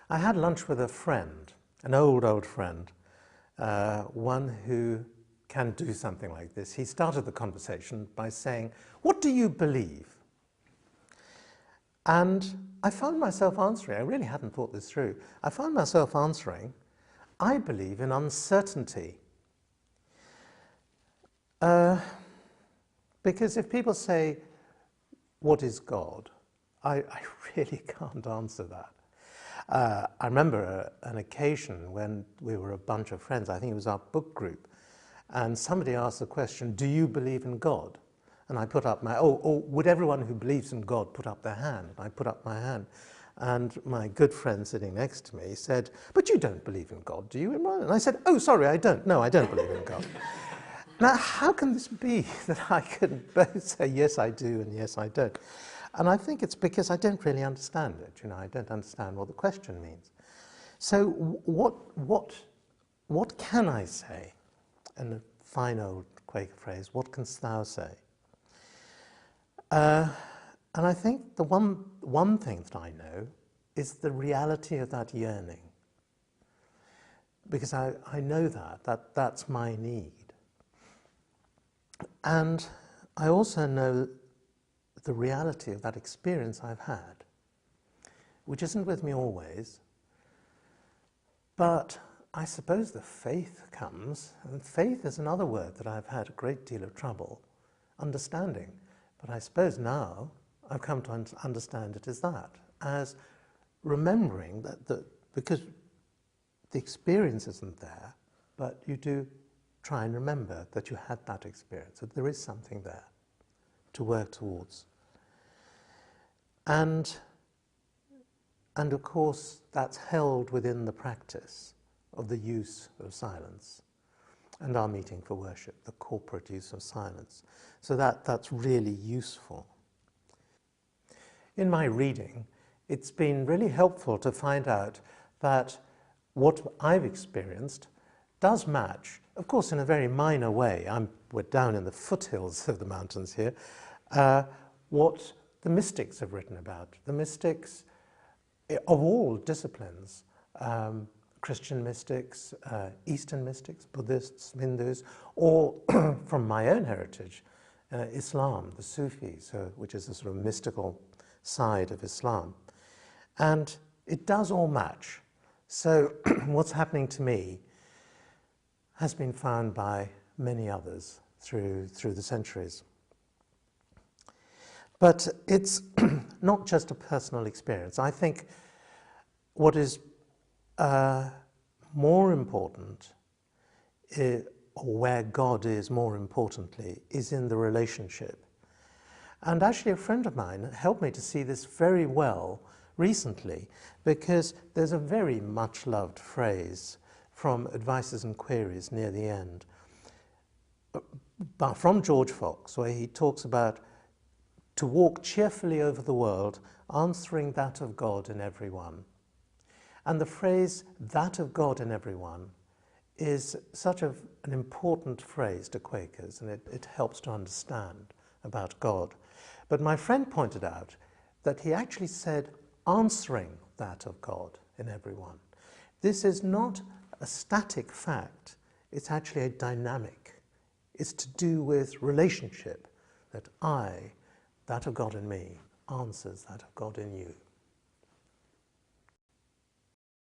I had lunch with a friend, an old friend, one who can do something like this. He started the conversation by saying, "What do you believe?" And I found myself answering, I really hadn't thought this through, I found myself answering, "I believe in uncertainty." Because if people say, "What is God?" I really can't answer that. I remember an occasion when we were a bunch of friends, I think it was our book group, and somebody asked the question, "Do you believe in God?" And I put up my, would everyone who believes in God put up their hand? And I put up my hand. And my good friend sitting next to me said, "But you don't believe in God, do you, Imran?" And I said, "Oh, sorry, I don't. No, I don't believe in God." Now, how can this be that I can both say, yes, I do, and yes, I don't? And I think it's because I don't really understand it. You know, I don't understand what the question means. So what can I say? In a fine old Quaker phrase, what canst thou say? And I think the one thing that I know is the reality of that yearning. Because I know that's my need. And I also know the reality of that experience I've had, which isn't with me always, but I suppose the faith comes, and faith is another word that I've had a great deal of trouble understanding, but I suppose now I've come to understand it as that, as remembering that because the experience isn't there, but you do try and remember that you had that experience, that there is something there to work towards. And of course, that's held within the practice of the use of silence and our meeting for worship, the corporate use of silence. So that's really useful. In my reading, it's been really helpful to find out that what I've experienced does match, of course in a very minor way, we're down in the foothills of the mountains here, what the mystics have written about. The mystics of all disciplines, Christian mystics, Eastern mystics, Buddhists, Hindus, or from my own heritage, Islam, the Sufis, which is the sort of mystical side of Islam. And it does all match. So what's happening to me has been found by many others through the centuries. But it's not just a personal experience. I think what is more important, or where God is more importantly, is in the relationship. And actually a friend of mine helped me to see this very well recently, because there's a very much loved phrase from Advices and Queries near the end, but from George Fox, where he talks about to walk cheerfully over the world, answering that of God in everyone. And the phrase, that of God in everyone, is such an important phrase to Quakers, and it helps to understand about God. But my friend pointed out that he actually said, answering that of God in everyone. This is not a static fact, it's actually a dynamic. It's to do with relationship, that that of God in me, answers that of God in you.